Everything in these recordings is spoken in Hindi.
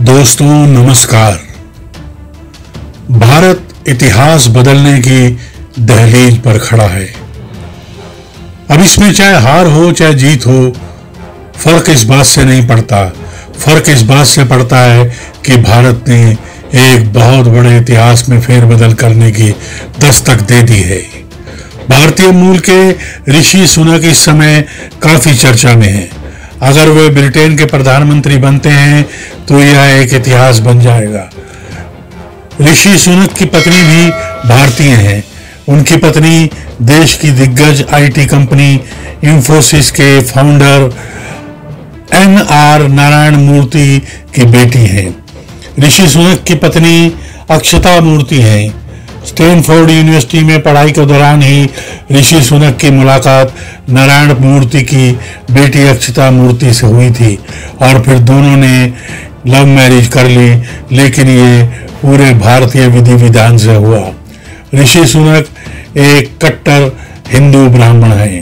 दोस्तों नमस्कार। भारत इतिहास बदलने की दहलीज पर खड़ा है। अब इसमें चाहे हार हो चाहे जीत हो, फर्क इस बात से नहीं पड़ता। फर्क इस बात से पड़ता है कि भारत ने एक बहुत बड़े इतिहास में फेरबदल करने की दस्तक दे दी है। भारतीय मूल के ऋषि सुनक इस समय काफी चर्चा में है। अगर वे ब्रिटेन के प्रधानमंत्री बनते हैं तो यह एक इतिहास बन जाएगा। ऋषि सुनक की पत्नी भी भारतीय हैं। उनकी पत्नी देश की दिग्गज आईटी कंपनी इंफोसिस के फाउंडर एन.आर. नारायण मूर्ति की बेटी हैं। ऋषि सुनक की पत्नी अक्षता मूर्ति हैं। स्टैनफोर्ड यूनिवर्सिटी में पढ़ाई के दौरान ही ऋषि सुनक की मुलाकात नारायण मूर्ति की बेटी अक्षता मूर्ति से हुई थी और फिर दोनों ने लव मैरिज कर ली, लेकिन ये पूरे भारतीय विधि विधान से हुआ। ऋषि सुनक एक कट्टर हिंदू ब्राह्मण हैं।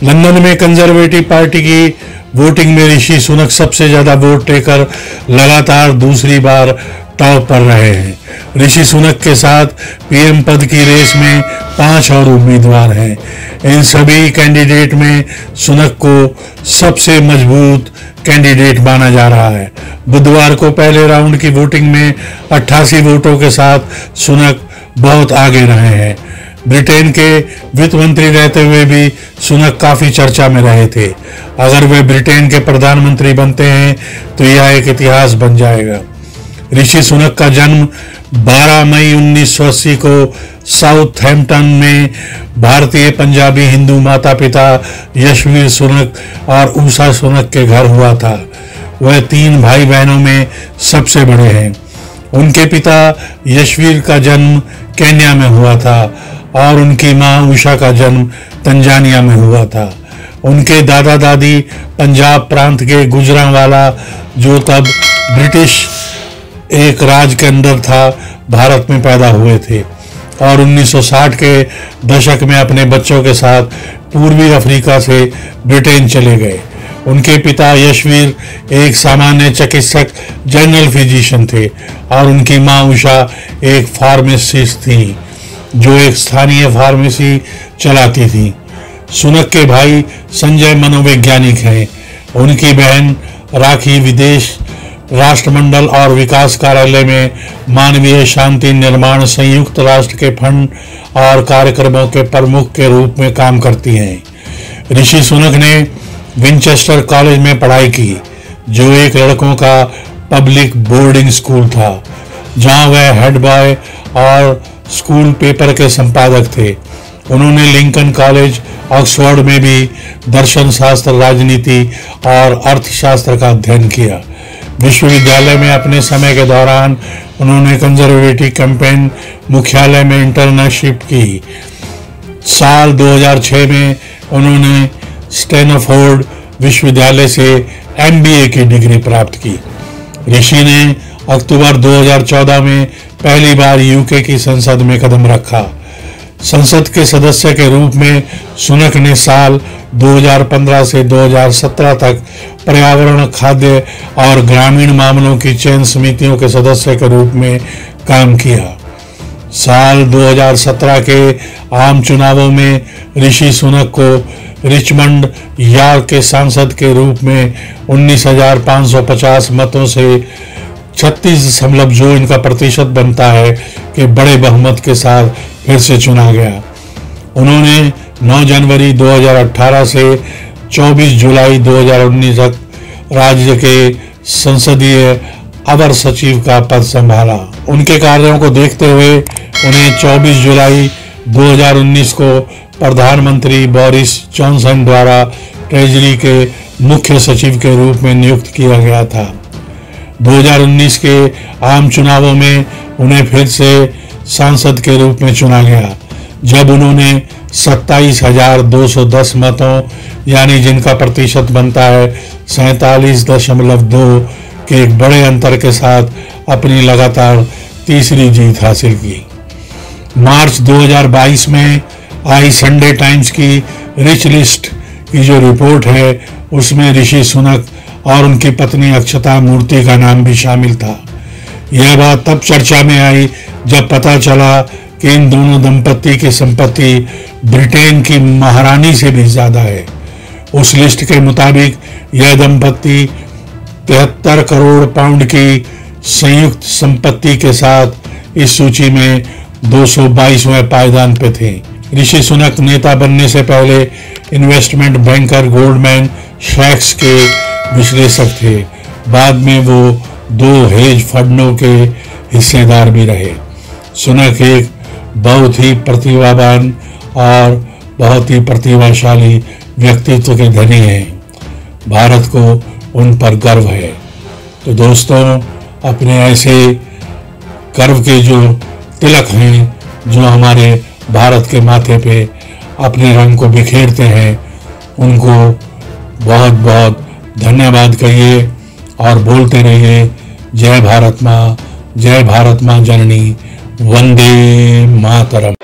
लंदन में कंजर्वेटिव पार्टी की वोटिंग में ऋषि सुनक सबसे ज्यादा वोट लेकर लगातार दूसरी बार टॉप पर रहे हैं। ऋषि सुनक के साथ पीएम पद की रेस में 5 और उम्मीदवार हैं। इन सभी कैंडिडेट में सुनक को सबसे मजबूत कैंडिडेट माना जा रहा है। बुधवार को पहले राउंड की वोटिंग में 88 वोटों के साथ सुनक बहुत आगे रहे हैं। ब्रिटेन के वित्त मंत्री रहते हुए भी सुनक काफी चर्चा में रहे थे। अगर वे ब्रिटेन के प्रधानमंत्री बनते हैं तो यह एक इतिहास बन जाएगा। ऋषि सुनक का जन्म 12 मई 1980 को साउथहैम्पटन में भारतीय पंजाबी हिंदू माता पिता यशवीर सुनक और उषा सुनक के घर हुआ था। वह 3 भाई बहनों में सबसे बड़े हैं। उनके पिता यशवीर का जन्म केन्या में हुआ था और उनकी मां उषा का जन्म तंजानिया में हुआ था। उनके दादा दादी पंजाब प्रांत के गुजरांवाला, जो तब ब्रिटिश एक राज के अंदर था, भारत में पैदा हुए थे और 1960 के दशक में अपने बच्चों के साथ पूर्वी अफ्रीका से ब्रिटेन चले गए। उनके पिता यशवीर एक सामान्य चिकित्सक जनरल फिजिशियन थे और उनकी मां उषा एक फार्मासिस्ट थी जो एक स्थानीय फार्मेसी चलाती थी। सुनक के भाई संजय मनोवैज्ञानिक हैं। उनकी बहन राखी विदेश राष्ट्रमंडल और विकास कार्यालय में मानवीय शांति निर्माण संयुक्त राष्ट्र के फंड और कार्यक्रमों के प्रमुख के रूप में काम करती हैं। ऋषि सुनक ने विंचेस्टर कॉलेज में पढ़ाई की, जो एक लड़कों का पब्लिक बोर्डिंग स्कूल था, जहां वह हेड बॉय और स्कूल पेपर के संपादक थे। उन्होंने लिंकन कॉलेज ऑक्सफोर्ड में भी दर्शन शास्त्र, राजनीति और अर्थशास्त्र का अध्ययन किया। विश्वविद्यालय में अपने समय के दौरान उन्होंने कंजर्वेटिव कैंपेन मुख्यालय में इंटर्नशिप की। साल 2006 में उन्होंने स्टैनफोर्ड विश्वविद्यालय से एमबीए की डिग्री प्राप्त की। ऋषि ने अक्टूबर 2014 में पहली बार यूके की संसद में कदम रखा। संसद के सदस्य के रूप में सुनक ने साल 2015 से 2017 तक पर्यावरण, खाद्य और ग्रामीण मामलों की चयन समितियों के सदस्य के रूप में काम किया। साल 2017 के आम चुनावों में ऋषि सुनक को रिचमंड यॉर्क के सांसद के रूप में 19,550 मतों से 36 जो इनका प्रतिशत बनता है कि बड़े बहुमत के साथ फिर से चुना गया। उन्होंने 9 जनवरी 2018 से 24 जुलाई 2019 तक राज्य के संसदीय अवर सचिव का पद संभाला। उनके कार्यों को देखते हुए उन्हें 24 जुलाई 2019 को प्रधानमंत्री बोरिस जॉनसन द्वारा ट्रेजरी के मुख्य सचिव के रूप में नियुक्त किया गया था। 2019 के आम चुनावों में उन्हें फिर से सांसद के रूप में चुना गया, जब उन्होंने 27,210 मतों, यानी जिनका प्रतिशत बनता है 47.2 के एक बड़े अंतर के साथ अपनी लगातार तीसरी जीत हासिल की। मार्च 2022 में आई संडे टाइम्स की रिच लिस्ट की जो रिपोर्ट है, उसमें ऋषि सुनक और उनकी पत्नी अक्षता मूर्ति का नाम भी शामिल था। यह बात तब चर्चा में आई जब पता चला कि इन दोनों दंपत्ति की संपत्ति ब्रिटेन की महारानी से भी ज्यादा है। उस लिस्ट के मुताबिक यह दंपत्ति 73 करोड़ पाउंड की संयुक्त संपत्ति के साथ इस सूची में 222वें पायदान पे थे। ऋषि सुनक नेता बनने से पहले इन्वेस्टमेंट बैंकर गोल्डमैन सैक्स के विश्लेषक थे। बाद में वो 2 हेज फंडों के हिस्सेदार भी रहे। सुनक एक बहुत ही प्रतिभावान और बहुत ही प्रतिभाशाली व्यक्तित्व के धनी हैं। भारत को उन पर गर्व है। तो दोस्तों, अपने ऐसे गर्व के जो तिलक हैं, जो हमारे भारत के माथे पे अपने रंग को बिखेरते हैं, उनको बहुत बहुत धन्यवाद कहिए और बोलते रहिए जय भारत माँ जननी, वंदे मातरम।